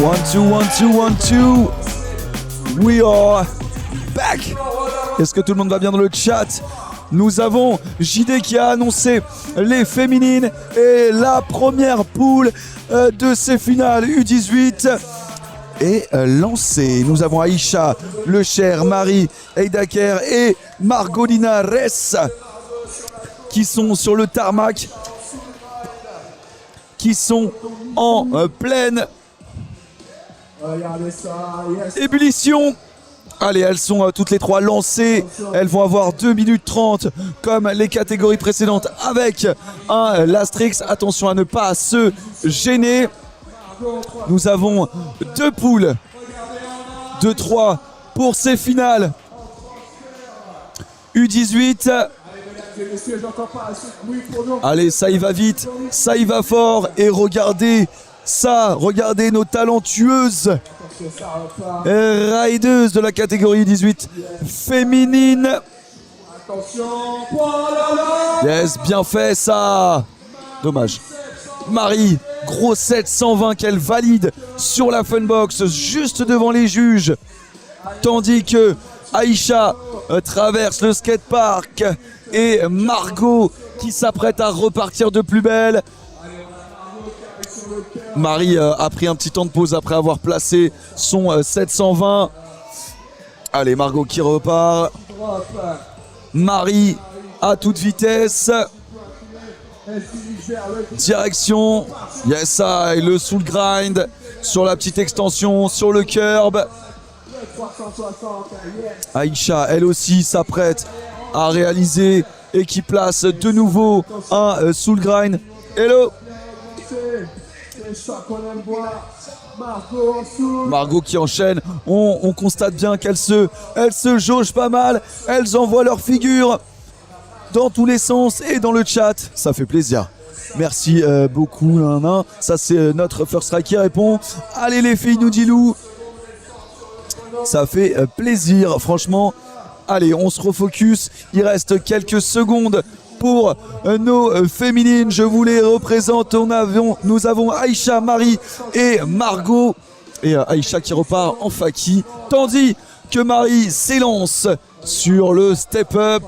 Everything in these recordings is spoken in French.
One, two, one, two, one, two. We are back. Est-ce que tout le monde va bien dans le chat? Nous avons JD qui a annoncé les féminines et la première poule de ces finales U18 est lancée. Nous avons Aïcha, Le Cher, Marie, Eidaker et Margolina Ress qui sont sur le tarmac, qui sont en pleine ébullition. Allez, elles sont toutes les trois lancées. Elles vont avoir 2 minutes 30 comme les catégories précédentes avec un Lastrix. Attention à ne pas se gêner. Nous avons 2 poules de 3 pour ces finales U18. Allez, ça y va vite, ça y va fort. Et regardez ça, regardez nos talentueuses rideuses de la catégorie 18 féminine. Yes, bien fait ça. Dommage. Marie, gros 720 qu'elle valide sur la Funbox, juste devant les juges. Tandis que Aïcha traverse le skatepark et Margot qui s'apprête à repartir de plus belle. Marie a pris un petit temps de pause après avoir placé son 720. Allez, Margot qui repart. Marie à toute vitesse. Direction. Yes, I, le soul grind sur la petite extension, sur le curb. Aïcha, elle aussi, s'apprête à réaliser et qui place de nouveau un soul grind. Hello. Margot qui enchaîne. On constate bien qu'elles se jaugent pas mal. Elles envoient leur figure dans tous les sens et dans le chat. Ça fait plaisir. Merci beaucoup. Ça, c'est notre First Strike qui répond. Allez les filles, nous dit Lou. Ça fait plaisir, franchement. Allez, on se refocus. Il reste quelques secondes pour nos féminines. Je vous les représente. Nous avons Aïcha, Marie et Margot. Et Aïcha qui repart en faki. Tandis que Marie s'élance sur le step-up.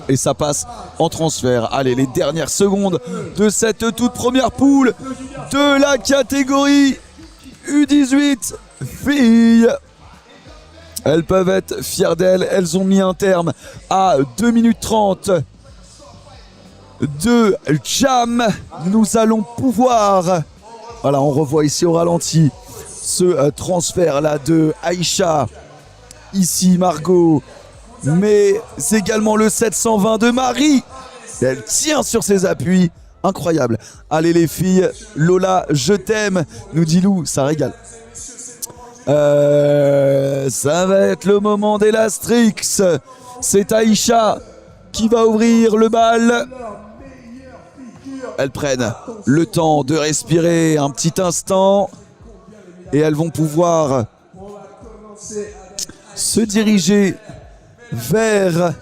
Et ça passe en transfert. Allez, les dernières secondes de cette toute première poule de la catégorie U18 filles. Elles peuvent être fières d'elles. Elles ont mis un terme à 2 minutes 30 de jam. Nous allons pouvoir... Voilà, on revoit ici au ralenti ce transfert-là de Aïcha. Ici, Margot. Mais également le 720 de Marie. Elle tient sur ses appuis. Incroyable. Allez les filles. Lola, je t'aime. Nous dit Lou, ça régale. Ça va être le moment des Lastrix. C'est Aïcha qui va ouvrir le bal. Elles prennent le temps de respirer un petit instant et elles vont pouvoir se diriger vers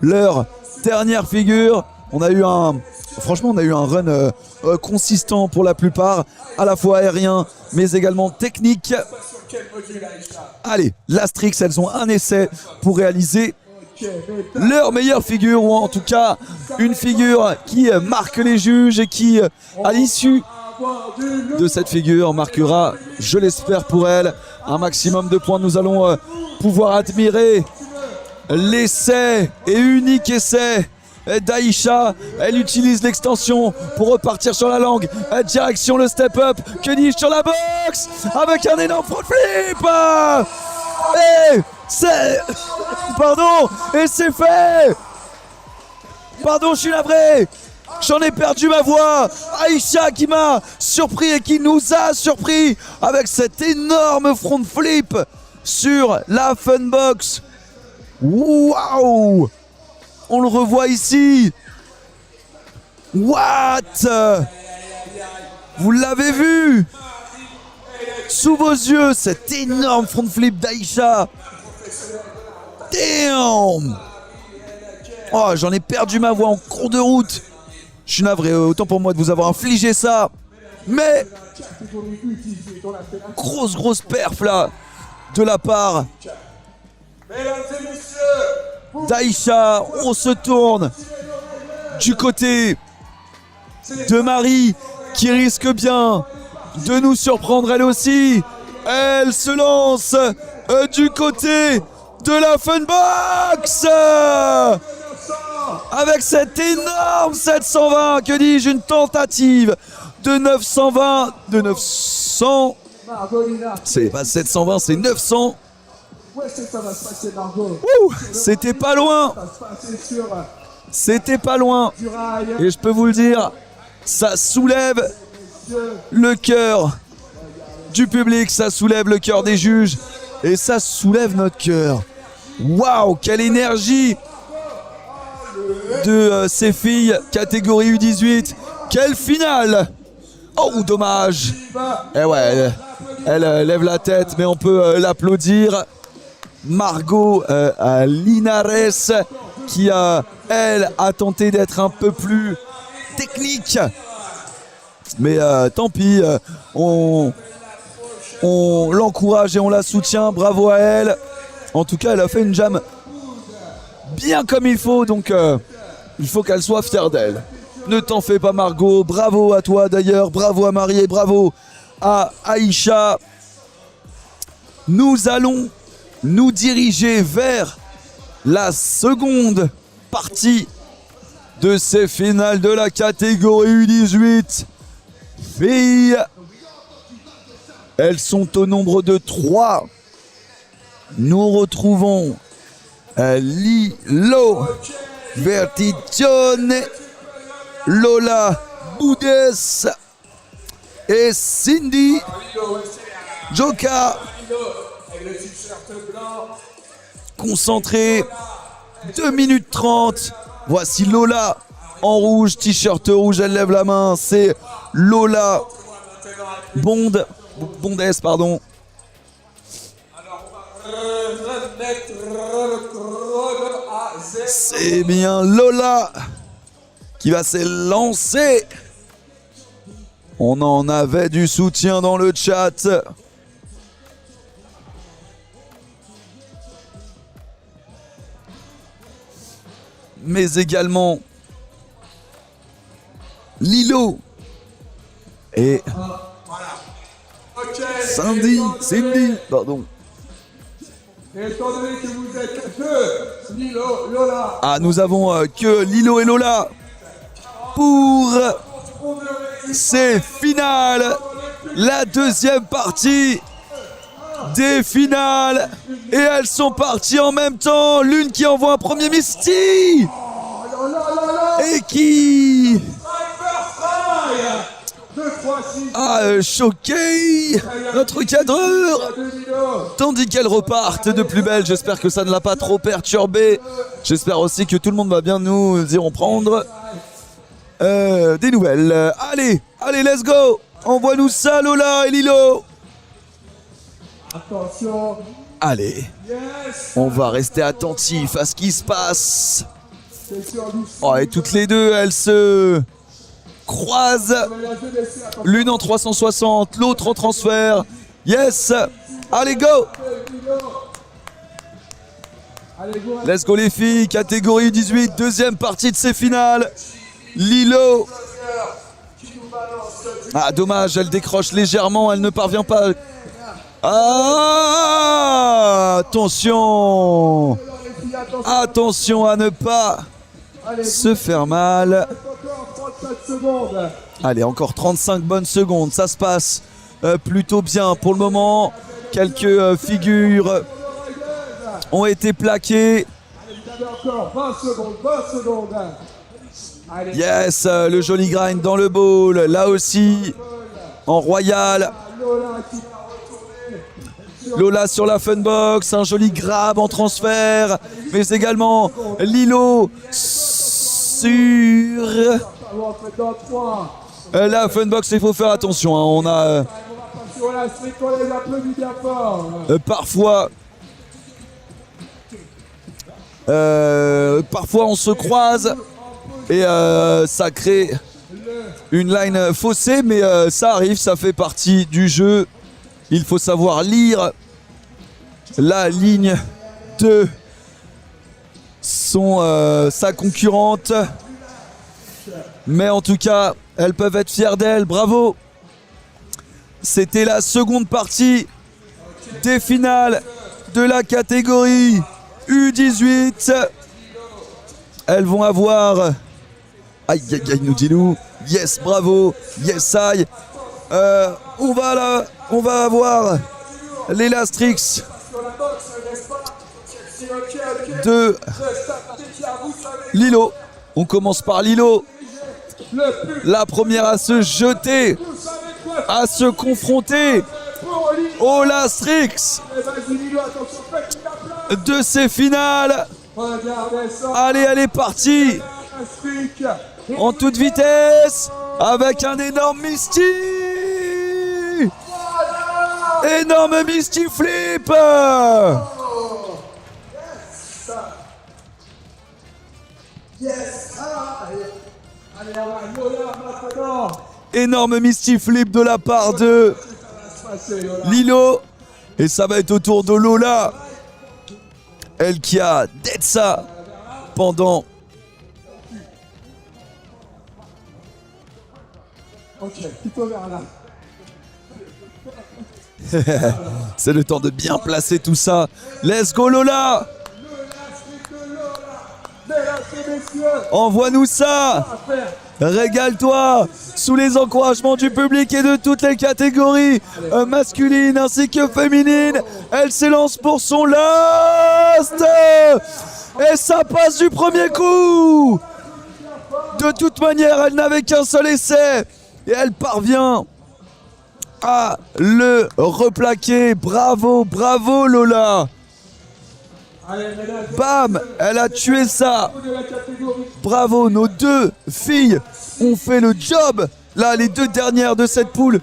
leur dernière figure. Franchement, on a eu un run consistant pour la plupart, à la fois aérien, mais également technique. Allez, Lastrix, elles ont un essai pour réaliser leur meilleure figure, ou en tout cas une figure qui marque les juges et qui, à l'issue de cette figure, marquera, je l'espère pour elle, un maximum de points. Nous allons pouvoir admirer l'essai et unique essai d'Aïcha. Elle utilise l'extension pour repartir sur la langue. Direction le step-up. Que dis-je sur la box avec un énorme front flip. Et c'est... Pardon. Et c'est fait. Pardon, je suis navré. J'en ai perdu ma voix. Aïcha qui m'a surpris et qui nous a surpris avec cet énorme front flip sur la Funbox. Waouh! On le revoit ici. What? Vous l'avez vu? Sous vos yeux, cet énorme front flip d'Aïcha. Damn! Oh, j'en ai perdu ma voix en cours de route. Je suis navré, autant pour moi de vous avoir infligé ça. Mais grosse perf là de la part d'Aïcha. On se tourne du côté de Marie qui risque bien de nous surprendre elle aussi. Elle se lance du côté de la Funbox avec cette énorme 720, que dis-je, une tentative de 920, de 900, c'est pas 720, c'est 900. C'était pas loin. C'était pas loin. Et je peux vous le dire, ça soulève le cœur du public, ça soulève le cœur des juges et ça soulève notre cœur. Waouh, quelle énergie de ces filles catégorie U18. Quelle finale. Oh, dommage. Eh ouais, elle lève la tête, mais on peut l'applaudir. Margot Linares qui elle a tenté d'être un peu plus technique, mais tant pis, on l'encourage et on la soutient. Bravo à elle. En tout cas, elle a fait une jam bien comme il faut, donc il faut qu'elle soit fière d'elle. Ne t'en fais pas, Margot. Bravo à toi d'ailleurs, bravo à Marie et bravo à Aïcha. Nous allons nous diriger vers la seconde partie de ces finales de la catégorie U18 filles. Elles sont au nombre de 3. Nous retrouvons Lilo Vertigione, Lola Boudes et Cindy Joka. Concentré, 2 minutes 30. Voici Lola en rouge, t-shirt rouge, elle lève la main. C'est Lola Bondes, pardon. C'est bien Lola qui va s'élancer. On en avait du soutien dans le chat. Mais également Lilo et Cindy, pardon. Ah, nous avons que Lilo et Lola pour ces finales, la deuxième partie des finales, et elles sont parties en même temps. L'une qui envoie un premier Misty et qui a choqué notre cadreur, tandis qu'elles repartent de plus belle. J'espère que ça ne l'a pas trop perturbé. J'espère aussi que tout le monde va bien nous irons prendre des nouvelles. Allez, let's go. Envoie-nous ça, Lola et Lilo. Attention. Allez, on va rester attentif à ce qui se passe. Oh, et toutes les deux, elles se croisent. L'une en 360, l'autre en transfert. Yes. Allez, go. Let's go les filles, catégorie 18, deuxième partie de ces finales. Lilo. Ah, dommage, elle décroche légèrement, elle ne parvient pas. Ah, attention à ne pas se faire mal. Allez, encore 35 bonnes secondes, ça se passe plutôt bien pour le moment. Quelques figures ont été plaquées. Yes, le joli grind dans le bowl, là aussi en royal. Lola sur la Funbox, un joli grab en transfert, mais également Lilo sur la Funbox. Il faut faire attention, hein. On a parfois on se croise et ça crée une line faussée, mais ça arrive, ça fait partie du jeu. Il faut savoir lire la ligne de sa concurrente. Mais en tout cas, elles peuvent être fières d'elles. Bravo! C'était la seconde partie des finales de la catégorie U18. Elles vont avoir... Aïe, aïe, aïe, nous dit-nous. Yes, bravo. Yes, aïe. On va avoir l'Elastrix de Lilo. On commence par Lilo. La première à se jeter, à se confronter au Lastrix de ces finales. Allez, elle est partie en toute vitesse avec un énorme Misty. Énorme Misty Flip. Énorme Misty Flip de la part de Lilo. Et ça va être au tour de Lola. Elle qui a dead ça pendant... Ok, plutôt vers là. C'est le temps de bien placer tout ça. Let's go Lola. Envoie-nous ça. Régale-toi sous les encouragements du public et de toutes les catégories masculines ainsi que féminines. Elle s'élance pour son last. Et ça passe du premier coup. De toute manière, elle n'avait qu'un seul essai. Et elle parvient à le replaquer. Bravo, bravo Lola. Bam, elle a tué ça. Bravo, nos deux filles ont fait le job. Là, les deux dernières de cette poule.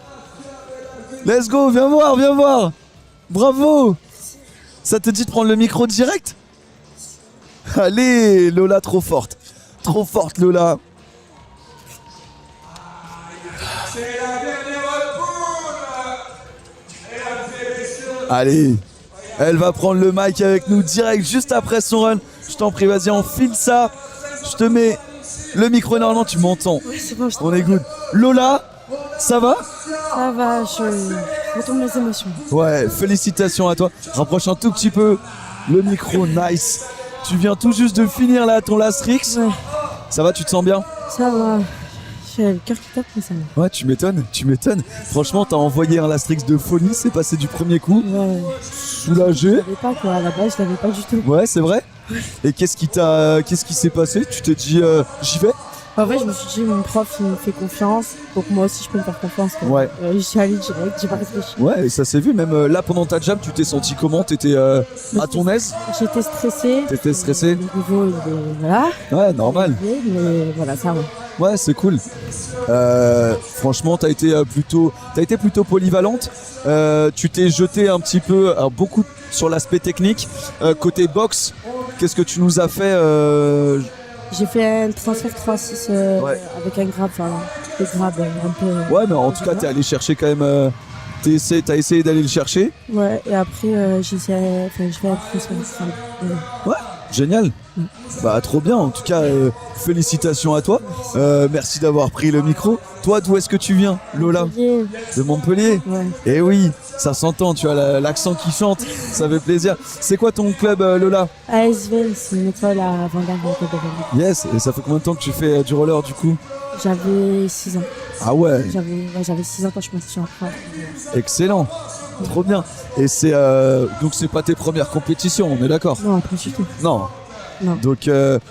Let's go, viens voir, viens voir. Bravo. Ça te dit de prendre le micro direct? Allez, Lola, trop forte. Trop forte, Lola. C'est la dernière poule. Allez, elle va prendre le mic avec nous direct juste après son run. Je t'en prie, vas-y, enfile ça. Je te mets le micro, normalement tu m'entends. Oui, c'est bon, On est good. Lola, ça va? ça va, je retourne mes émotions. Ouais, félicitations à toi. Rapproche un tout petit peu le micro, nice. Tu viens tout juste de finir là ton Lastrix. Ouais, Ça va, tu te sens bien? ça va. J'ai le cœur qui tape, mais ça va. Ouais, tu m'étonnes, tu m'étonnes. Franchement, t'as envoyé un Lastrix de folie, c'est passé du premier coup. Ouais, Soulagé. je l'avais pas quoi, à la base, je l'avais pas du tout. Ouais, c'est vrai. Et qu'est-ce qui s'est passé? Tu t'es dit, j'y vais? En fait, je me suis dit, mon prof, il me fait confiance, donc moi aussi, je peux me faire confiance. Quoi. Ouais. Je suis allée direct, j'ai pas réfléchi. Ouais, et ça s'est vu, même là pendant ta jam, tu t'es senti comment? T'étais à ton aise? J'étais stressée. T'étais stressée? Le niveau, il est... Voilà. Ouais, normal. Mais voilà, ça va. Ouais, c'est cool. Franchement, t'as été plutôt polyvalente. Tu t'es jeté un petit peu, alors beaucoup sur l'aspect technique. Côté boxe, qu'est-ce que tu nous as fait J'ai fait un transfert 3-6 Ouais. avec un grab, enfin, des grabs un peu... Ouais, mais en tout cas, t'es allé chercher quand même. T'as essayé d'aller le chercher. Ouais, et après, je fais un transfert. Ouais, génial. Bah, trop bien. En tout cas, félicitations à toi. Merci d'avoir pris le micro. Toi, d'où est-ce que tu viens, Lola? Montpellier. De Montpellier. Ouais. Eh oui, ça s'entend. Tu as l'accent qui chante. Ça fait plaisir. C'est quoi ton club, Lola? ASV, c'est une école à Vendôme. Yes. Et ça fait combien de temps que tu fais du roller du coup? J'avais 6 ans. Ah ouais. J'avais 6 ans quand je me suis en France. Excellent. Trop bien. Et c'est donc c'est pas tes premières compétitions, on est d'accord? Non, pas du tout. Non. Non. Donc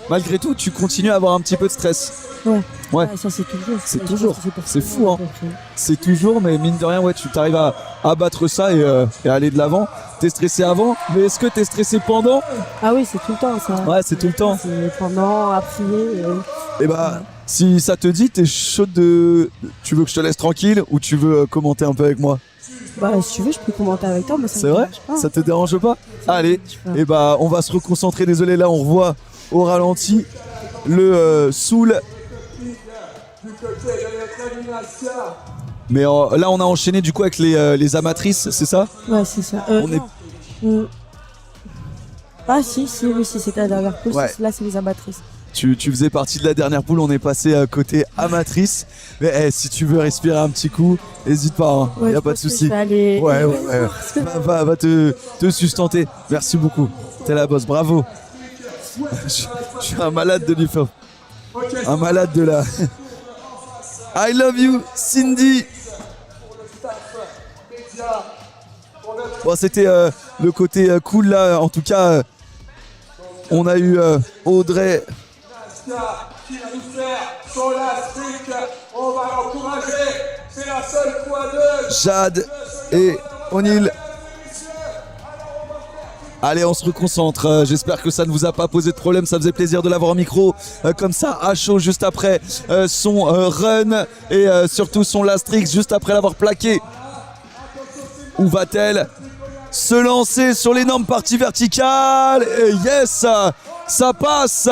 malgré tout, tu continues à avoir un petit peu de stress. Ouais. Ouais. Ah, ça, c'est toujours. C'est Je toujours. pense que pour C'est tout fou, le hein. monde, après. C'est toujours, mais mine de rien, ouais, tu t'arrives à battre ça et aller de l'avant. T'es stressé avant, mais est-ce que t'es stressé pendant? Ah oui, c'est tout le temps ça. Ouais, c'est tout le temps. C'est pendant, après. Et bah, si ça te dit, t'es chaude de. Tu veux que je te laisse tranquille ou tu veux commenter un peu avec moi? Bah, si tu veux, je peux commenter avec toi, mais ça C'est me vrai? dérange pas. Ça te dérange pas? Ça me Allez, dérange pas. et bah on va se reconcentrer. Désolé, là on revoit au ralenti le Soul du côté de notre élimination. Mais là, on a enchaîné du coup avec les amatrices, c'est ça? Ouais, c'est ça. On Non. Ah si, oui, c'était la dernière poule. Ouais. Là, c'est les amatrices. Tu faisais partie de la dernière poule, on est passé à côté amatrice. Mais si tu veux respirer un petit coup, n'hésite pas, hein. Ouais, Y a je pas de pense que souci. je vais aller- Ouais. Va te sustenter. Merci beaucoup. T'es la boss, bravo. Je suis un malade de l'UFO. Un malade de la. I love you, Cindy. Bon, c'était le côté cool là. En tout cas, on a eu Audrey. Qui va nous faire son last trick. On va l'encourager. C'est la seule fois de. Jade et O'Neill. Allez, on se reconcentre. J'espère que ça ne vous a pas posé de problème. Ça faisait plaisir de l'avoir en micro comme ça à chaud juste après son run et surtout son last trick juste après l'avoir plaqué. Où va-t-elle se lancer sur l'énorme partie verticale? Et yes, ça passe.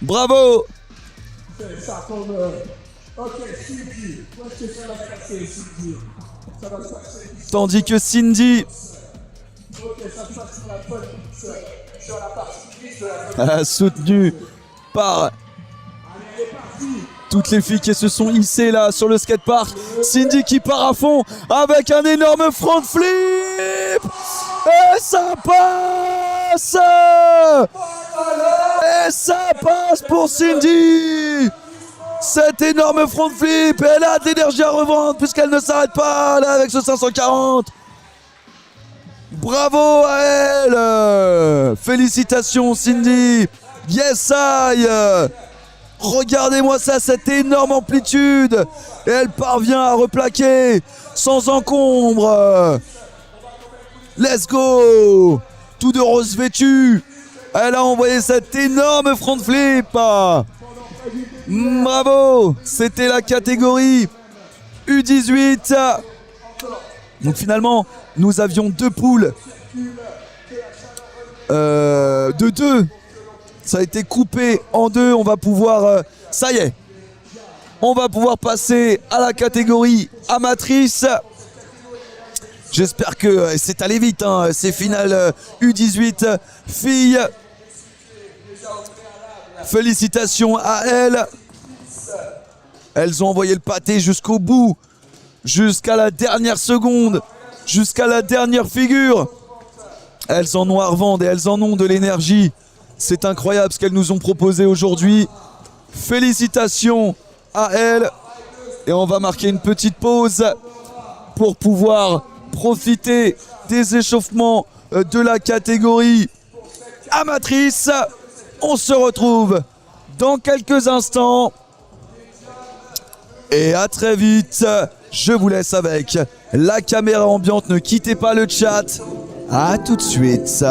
Bravo. Ça tombe. Ok, Cindy. Moi, je sais que ça va se passer, Cindy. Ça va se passer. Tandis que Cindy Ok, ça se passe sur la bonne piste. Sur la partie piste de la soutenue par toutes les filles qui se sont hissées là sur le skatepark. Cindy qui part à fond avec un énorme front flip. Et ça passe. Et ça passe pour Cindy. Cet énorme front flip. Elle a de l'énergie à revendre puisqu'elle ne s'arrête pas là avec ce 540. Bravo à elle. Félicitations Cindy. Yes I. Regardez-moi ça, cette énorme amplitude. Et elle parvient à replaquer sans encombre. Let's go. Tout de rose vêtu. Elle a envoyé cet énorme front flip. Bravo. C'était la catégorie U18. Donc finalement, nous avions deux poules de deux. Ça a été coupé en deux. On va pouvoir... ça y est. On va pouvoir passer à la catégorie amatrice. J'espère que c'est allé vite. Hein. C'est finale U18 filles. Félicitations à elles. Elles ont envoyé le pâté jusqu'au bout. Jusqu'à la dernière seconde. Jusqu'à la dernière figure. Elles en ont à revendre et elles en ont de l'énergie. C'est incroyable ce qu'elles nous ont proposé aujourd'hui. Félicitations à elles. Et on va marquer une petite pause pour pouvoir profiter des échauffements de la catégorie amatrice. On se retrouve dans quelques instants. Et à très vite. Je vous laisse avec la caméra ambiante. Ne quittez pas le chat. À tout de suite.